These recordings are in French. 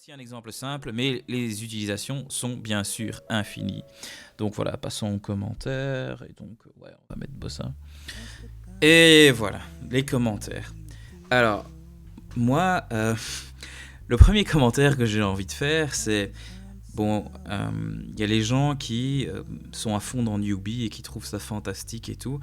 Voici un exemple simple, mais les utilisations sont bien sûr infinies. Donc voilà, passons aux commentaires. Et donc, ouais, on va mettre Bossa. Et voilà, les commentaires. Alors, moi, le premier commentaire que j'ai envie de faire, c'est... Bon, il y a les gens qui sont à fond dans Newbie et qui trouvent ça fantastique et tout.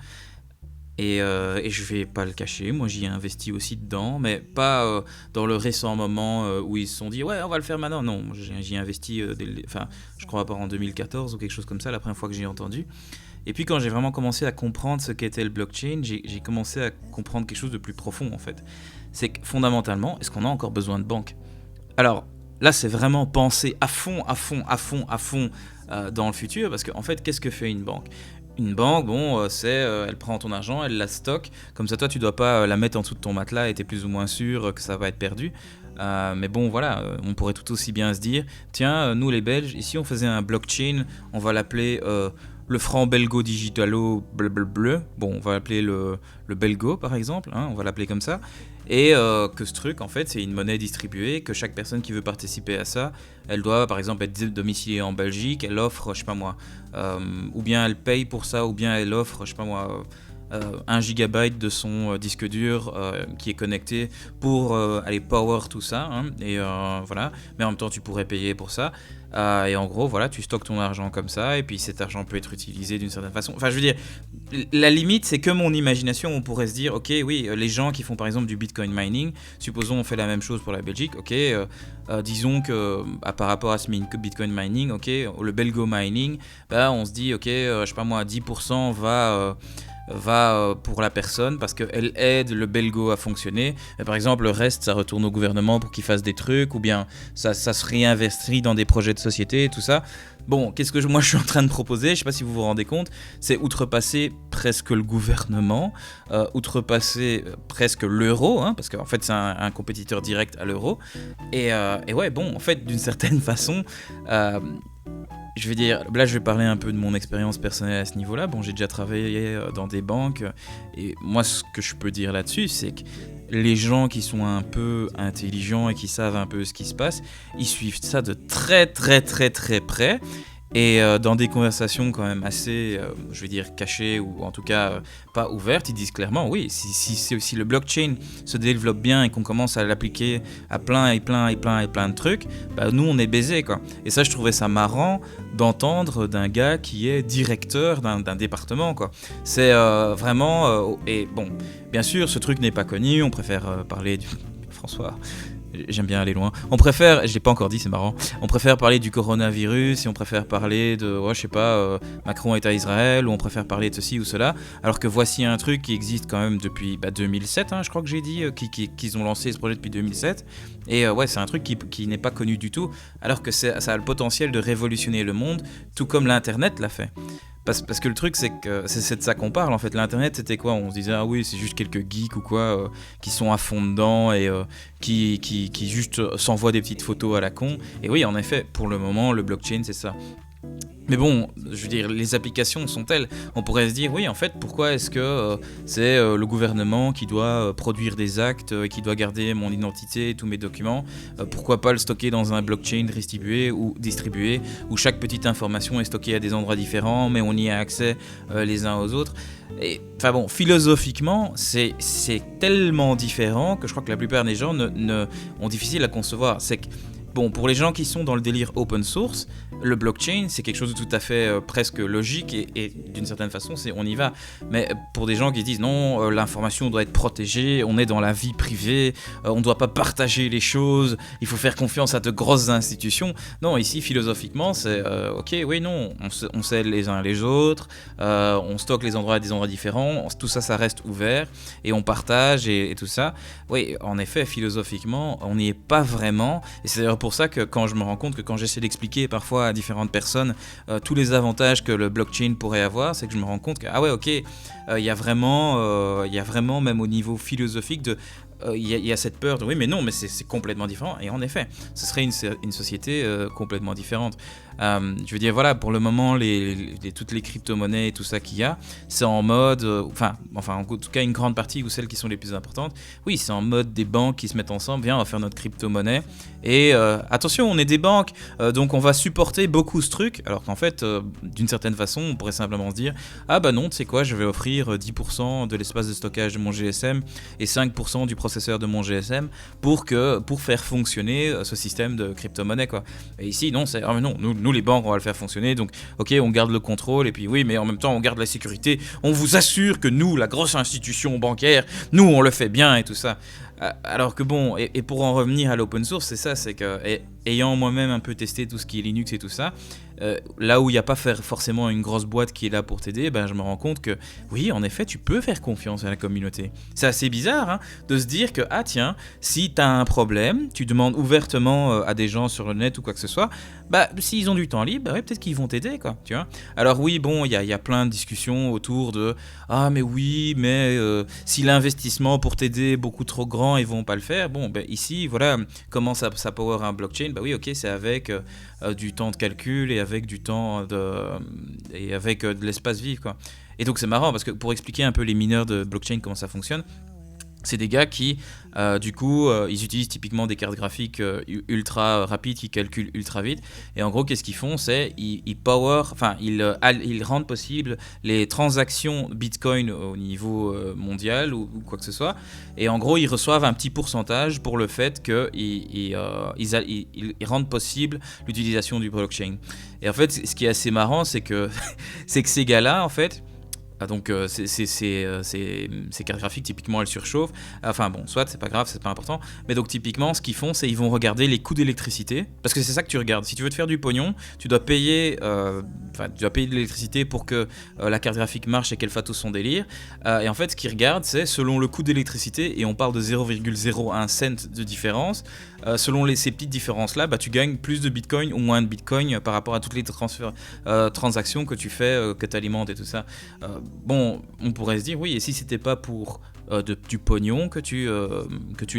Et je vais pas le cacher, moi j'y ai investi aussi dedans, mais pas dans le récent moment où ils se sont dit ouais on va le faire maintenant. Non, j'y ai investi, enfin je crois pas en 2014 ou quelque chose comme ça, la première fois que j'ai entendu. Et puis quand j'ai vraiment commencé à comprendre ce qu'était le blockchain, j'ai commencé à comprendre quelque chose de plus profond en fait. C'est que fondamentalement, est-ce qu'on a encore besoin de banques? Alors là c'est vraiment penser à fond, dans le futur, parce qu'en fait qu'est-ce que fait une banque? Une banque, bon, elle prend ton argent, elle la stocke, comme ça toi tu dois pas la mettre en dessous de ton matelas et t'es plus ou moins sûr que ça va être perdu. Mais bon voilà, on pourrait tout aussi bien se dire, tiens, nous les Belges, ici on faisait un blockchain, on va l'appeler le franc belgo digitalo bleu. Bon, on va l'appeler le belgo par exemple, hein, on va l'appeler comme ça. Et que ce truc, en fait, c'est une monnaie distribuée, que chaque personne qui veut participer à ça, elle doit, par exemple, être domiciliée en Belgique, elle offre, je sais pas moi, ou bien elle paye pour ça, ou bien elle offre, je sais pas moi, 1 gigabyte de son disque dur qui est connecté pour aller power tout ça, hein, et voilà. Mais en même temps, tu pourrais payer pour ça. Et en gros, voilà, tu stockes ton argent comme ça, et puis cet argent peut être utilisé d'une certaine façon. Enfin, je veux dire, la limite, c'est que mon imagination, on pourrait se dire, ok, oui, les gens qui font par exemple du Bitcoin mining, supposons on fait la même chose pour la Belgique, ok, disons que par rapport à ce Bitcoin mining, ok, le Belgo mining, bah, on se dit, ok, je sais pas moi, 10% va pour la personne parce qu'elle aide le belgo à fonctionner. Et par exemple, le reste, ça retourne au gouvernement pour qu'il fasse des trucs, ou bien ça se réinvestit dans des projets de société, tout ça. Bon, qu'est-ce que moi je suis en train de proposer? Je sais pas si vous vous rendez compte, c'est outrepasser presque le gouvernement, outrepasser presque l'euro, hein, parce qu'en fait c'est un compétiteur direct à l'euro. Et ouais, bon, en fait, d'une certaine façon, je vais dire, là je vais parler un peu de mon expérience personnelle à ce niveau-là. Bon, j'ai déjà travaillé dans des banques, et moi ce que je peux dire là-dessus, c'est que les gens qui sont un peu intelligents et qui savent un peu ce qui se passe, ils suivent ça de très très très très près. Et dans des conversations quand même assez, je vais dire, cachées ou en tout cas pas ouvertes, ils disent clairement, oui, si le blockchain se développe bien et qu'on commence à l'appliquer à plein de trucs, bah, nous on est baisés quoi. Et ça je trouvais ça marrant d'entendre d'un gars qui est directeur d'un département quoi. C'est vraiment, et bon, bien sûr ce truc n'est pas connu, on préfère parler du... François... J'aime bien aller loin. On préfère, je l'ai pas encore dit, c'est marrant. On préfère parler du coronavirus, et on préfère parler de, je sais pas, Macron est à Israël, ou on préfère parler de ceci ou cela. Alors que voici un truc qui existe quand même depuis 2007, hein, je crois que j'ai dit, qu'ils ont lancé ce projet depuis 2007. Et ouais, c'est un truc qui n'est pas connu du tout, alors que ça a le potentiel de révolutionner le monde, tout comme l'Internet l'a fait. Parce que le truc, c'est que c'est de ça qu'on parle en fait. L'internet, c'était quoi? On se disait, ah oui, c'est juste quelques geeks ou quoi qui sont à fond dedans et qui juste s'envoient des petites photos à la con. Et oui, en effet, pour le moment, le blockchain, c'est ça. Mais bon, je veux dire, les applications sont telles. On pourrait se dire, oui, en fait, pourquoi est-ce que c'est le gouvernement qui doit produire des actes, qui doit garder mon identité et tous mes documents? Pourquoi pas le stocker dans un blockchain distribué, où chaque petite information est stockée à des endroits différents, mais on y a accès les uns aux autres? Et, enfin bon, philosophiquement, c'est tellement différent que je crois que la plupart des gens ont difficile à concevoir. C'est que, bon, pour les gens qui sont dans le délire open source, le blockchain, c'est quelque chose de tout à fait presque logique et d'une certaine façon, on y va. Mais pour des gens qui disent non, l'information doit être protégée, on est dans la vie privée, on ne doit pas partager les choses, il faut faire confiance à de grosses institutions. Non, ici, philosophiquement, c'est ok, oui, non, on s'aide les uns les autres, on stocke les endroits à des endroits différents, tout ça, ça reste ouvert et on partage et tout ça. Oui, en effet, philosophiquement, on n'y est pas vraiment. Et c'est d'ailleurs pour ça que quand je me rends compte que quand j'essaie d'expliquer parfois à différentes personnes tous les avantages que le blockchain pourrait avoir, c'est que je me rends compte que ah ouais ok, il y a vraiment même au niveau philosophique il y a cette peur de oui mais non mais c'est complètement différent, et en effet ce serait une société complètement différente. Je veux dire voilà, pour le moment toutes les crypto-monnaies et tout ça qu'il y a, c'est en mode enfin en tout cas une grande partie, ou celles qui sont les plus importantes, oui c'est en mode des banques qui se mettent ensemble, viens on va faire notre crypto-monnaie, et attention on est des banques, donc on va supporter beaucoup ce truc, alors qu'en fait d'une certaine façon on pourrait simplement se dire ah bah non tu sais quoi, je vais offrir 10% de l'espace de stockage de mon GSM et 5% du processeur de mon GSM pour faire fonctionner ce système de crypto-monnaie quoi. Et ici non, c'est mais non, nous les banques on va le faire fonctionner, donc ok on garde le contrôle, et puis oui mais en même temps on garde la sécurité, on vous assure que nous la grosse institution bancaire, nous on le fait bien et tout ça. Alors que bon, et pour en revenir à l'open source, c'est ça, c'est que ayant moi-même un peu testé tout ce qui est Linux et tout ça, là où il n'y a pas forcément une grosse boîte qui est là pour t'aider, ben je me rends compte que oui, en effet, tu peux faire confiance à la communauté. C'est assez bizarre hein, de se dire que ah tiens, si tu as un problème, tu demandes ouvertement à des gens sur le net ou quoi que ce soit, bah s'ils ont du temps libre, ouais, peut-être qu'ils vont t'aider quoi, tu vois. Alors oui, bon, il y a plein de discussions autour de ah mais oui, mais si l'investissement pour t'aider est beaucoup trop grand, ils vont pas le faire. Bon, ben ici, voilà, comment ça power un blockchain? Bah oui, ok, c'est avec du temps de calcul et avec du temps et avec de l'espace vif, quoi. Et donc c'est marrant parce que pour expliquer un peu les mineurs de blockchain, comment ça fonctionne, c'est des gars qui, du coup, ils utilisent typiquement des cartes graphiques ultra rapides qui calculent ultra vite. Et en gros, qu'est-ce qu'ils font? C'est ils rendent possible les transactions Bitcoin au niveau mondial ou quoi que ce soit. Et en gros, ils reçoivent un petit pourcentage pour le fait qu'ils rendent possible l'utilisation du blockchain. Et en fait, ce qui est assez marrant, c'est que ces gars-là, en fait, donc ces cartes graphiques typiquement elles surchauffent, enfin bon soit c'est pas grave, c'est pas important, mais donc typiquement ce qu'ils font c'est ils vont regarder les coûts d'électricité, parce que c'est ça que tu regardes, si tu veux te faire du pognon tu dois payer de l'électricité pour que la carte graphique marche et qu'elle fasse tout son délire, et en fait ce qu'ils regardent c'est selon le coût d'électricité, et on parle de 0,01 cent de différence, selon ces petites différences là, bah, tu gagnes plus de bitcoin ou moins de bitcoin par rapport à toutes les transactions que tu fais, que tu alimentes et tout ça. Bon, on pourrait se dire, oui, et si c'était pas pour du pognon que tu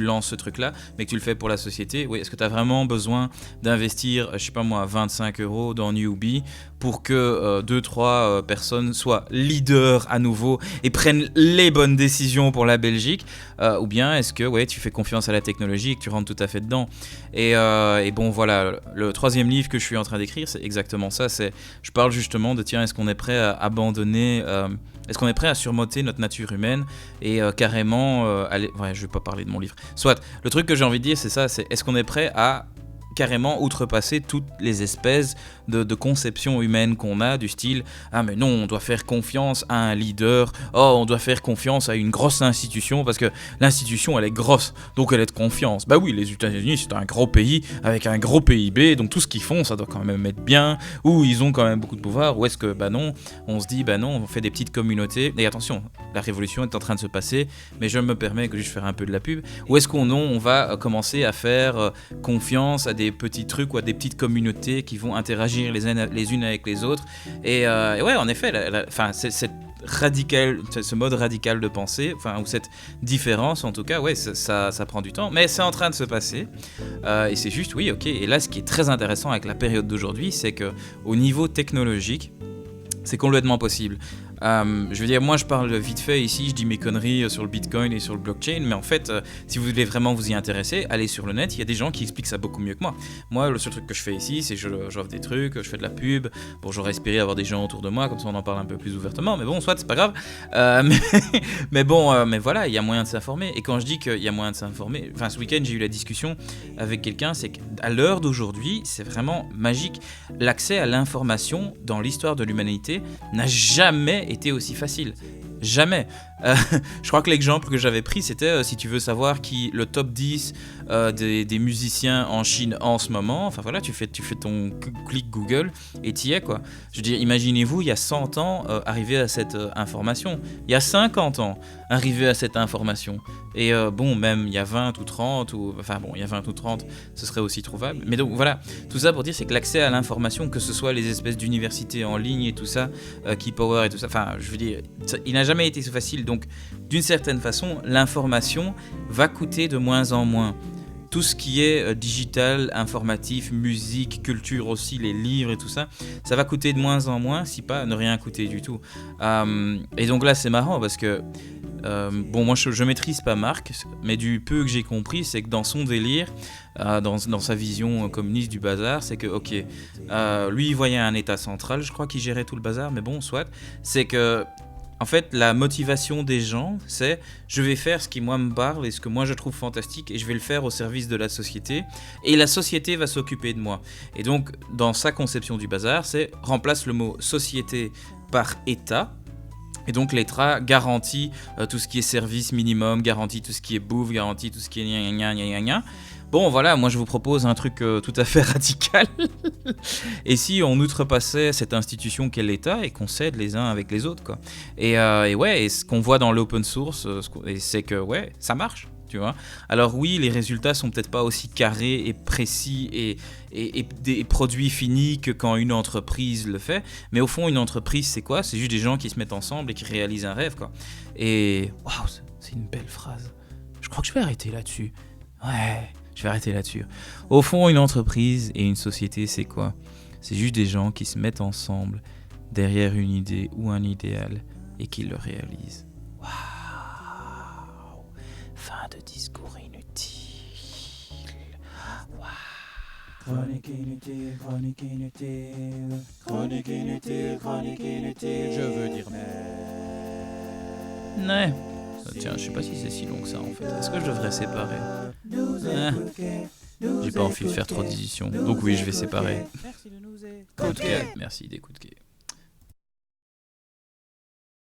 lances ce truc-là, mais que tu le fais pour la société, oui, est-ce que tu as vraiment besoin d'investir, je sais pas moi, 25 € dans Newbie pour que 2-3 personnes soient leaders à nouveau et prennent les bonnes décisions pour la Belgique, ou bien est-ce que ouais, tu fais confiance à la technologie et que tu rentres tout à fait dedans. Et bon, voilà, le troisième livre que je suis en train d'écrire, c'est exactement ça. Je parle justement de, tiens, est-ce qu'on est prêt à abandonner... Est-ce qu'on est prêt à surmonter notre nature humaine et carrément aller... Ouais, je vais pas parler de mon livre. Soit, le truc que j'ai envie de dire, c'est ça, c'est est-ce qu'on est prêt à carrément outrepasser toutes les espèces de conceptions humaines qu'on a, du style « Ah mais non, on doit faire confiance à un leader, oh on doit faire confiance à une grosse institution parce que l'institution elle est grosse, donc elle est de confiance. » Bah oui, les États-Unis c'est un gros pays avec un gros PIB, donc tout ce qu'ils font ça doit quand même être bien, ou ils ont quand même beaucoup de pouvoir, ou est-ce que bah non, on se dit bah non, on fait des petites communautés, et attention, la révolution est en train de se passer, mais je me permets que je vais faire un peu de la pub, ou est-ce qu'on va commencer à faire confiance à des petits trucs ou à des petites communautés qui vont interagir les unes avec les autres, et ouais en effet ce mode radical de pensée, ou cette différence en tout cas, ouais ça prend du temps, mais c'est en train de se passer, et c'est juste oui ok. Et là ce qui est très intéressant avec la période d'aujourd'hui, c'est que au niveau technologique c'est complètement possible. Je veux dire, moi je parle vite fait ici, je dis mes conneries sur le Bitcoin et sur le blockchain, mais en fait, si vous voulez vraiment vous y intéresser, allez sur le net, il y a des gens qui expliquent ça beaucoup mieux que moi. Moi, le seul truc que je fais ici, c'est que j'offre des trucs, je fais de la pub, bon, j'aurais espéré avoir des gens autour de moi, comme ça on en parle un peu plus ouvertement, mais bon, soit, c'est pas grave. Mais voilà, il y a moyen de s'informer, et quand je dis qu'il y a moyen de s'informer, ce week-end j'ai eu la discussion avec quelqu'un, c'est qu'à l'heure d'aujourd'hui, c'est vraiment magique. L'accès à l'information dans l'histoire de l'humanité n'a jamais été aussi facile. Jamais. Je crois que l'exemple que j'avais pris, c'était si tu veux savoir qui le top 10 des musiciens en Chine en ce moment, enfin voilà, tu fais ton clic Google et t'y es quoi. Je veux dire, imaginez-vous, il y a 100 ans, arriver à cette information. Il y a 50 ans, arriver à cette information. Et bon, même il y a 20 ou 30, il y a 20 ou 30, ce serait aussi trouvable. Mais donc voilà, tout ça pour dire, c'est que l'accès à l'information, que ce soit les espèces d'universités en ligne et tout ça, Keypower et tout ça, je veux dire, il n'a jamais été facile Donc, d'une certaine façon, l'information va coûter de moins en moins. Tout ce qui est digital, informatif, musique, culture aussi, les livres et tout ça, ça va coûter de moins en moins, si pas ne rien coûter du tout. Et donc là, c'est marrant parce que, bon, moi je maîtrise pas Marc, mais du peu que j'ai compris, c'est que dans son délire, dans sa vision communiste du bazar, c'est que, ok, lui il voyait un état central, je crois, qui gérait tout le bazar, mais bon, soit, c'est que. En fait, la motivation des gens, c'est je vais faire ce qui moi me parle et ce que moi je trouve fantastique et je vais le faire au service de la société et la société va s'occuper de moi. Et donc, dans sa conception du bazar, c'est remplace le mot société par État. Et donc l'État garantit tout ce qui est service minimum, garantit tout ce qui est bouffe, garantit tout ce qui est gna gna gna gna gna. Bon voilà, moi je vous propose un truc tout à fait radical. Et si on outrepassait cette institution qu'est l'État et qu'on s'aide les uns avec les autres, quoi. Et ouais, et ce qu'on voit dans l'open source, c'est que ouais, ça marche. Tu vois. Alors oui, les résultats sont peut-être pas aussi carrés et précis et des produits finis que quand une entreprise le fait, mais au fond, une entreprise, c'est quoi ? C'est juste des gens qui se mettent ensemble et qui réalisent un rêve, quoi. Et waouh, c'est une belle phrase. Je crois que je vais arrêter là-dessus. Ouais, je vais arrêter là-dessus. Au fond, une entreprise et une société, c'est quoi ? C'est juste des gens qui se mettent ensemble derrière une idée ou un idéal et qui le réalisent. Waouh. Fin de discours inutile. Wow. Chronique inutile, chronique inutile, chronique inutile, chronique inutile, je veux dire Ouais. Tiens, je sais pas si c'est si long que ça en fait. Est-ce que je devrais séparer ? J'ai pas envie de faire trop d'édition. Donc oui, je vais séparer. Coup de quai. Merci des coups de quai.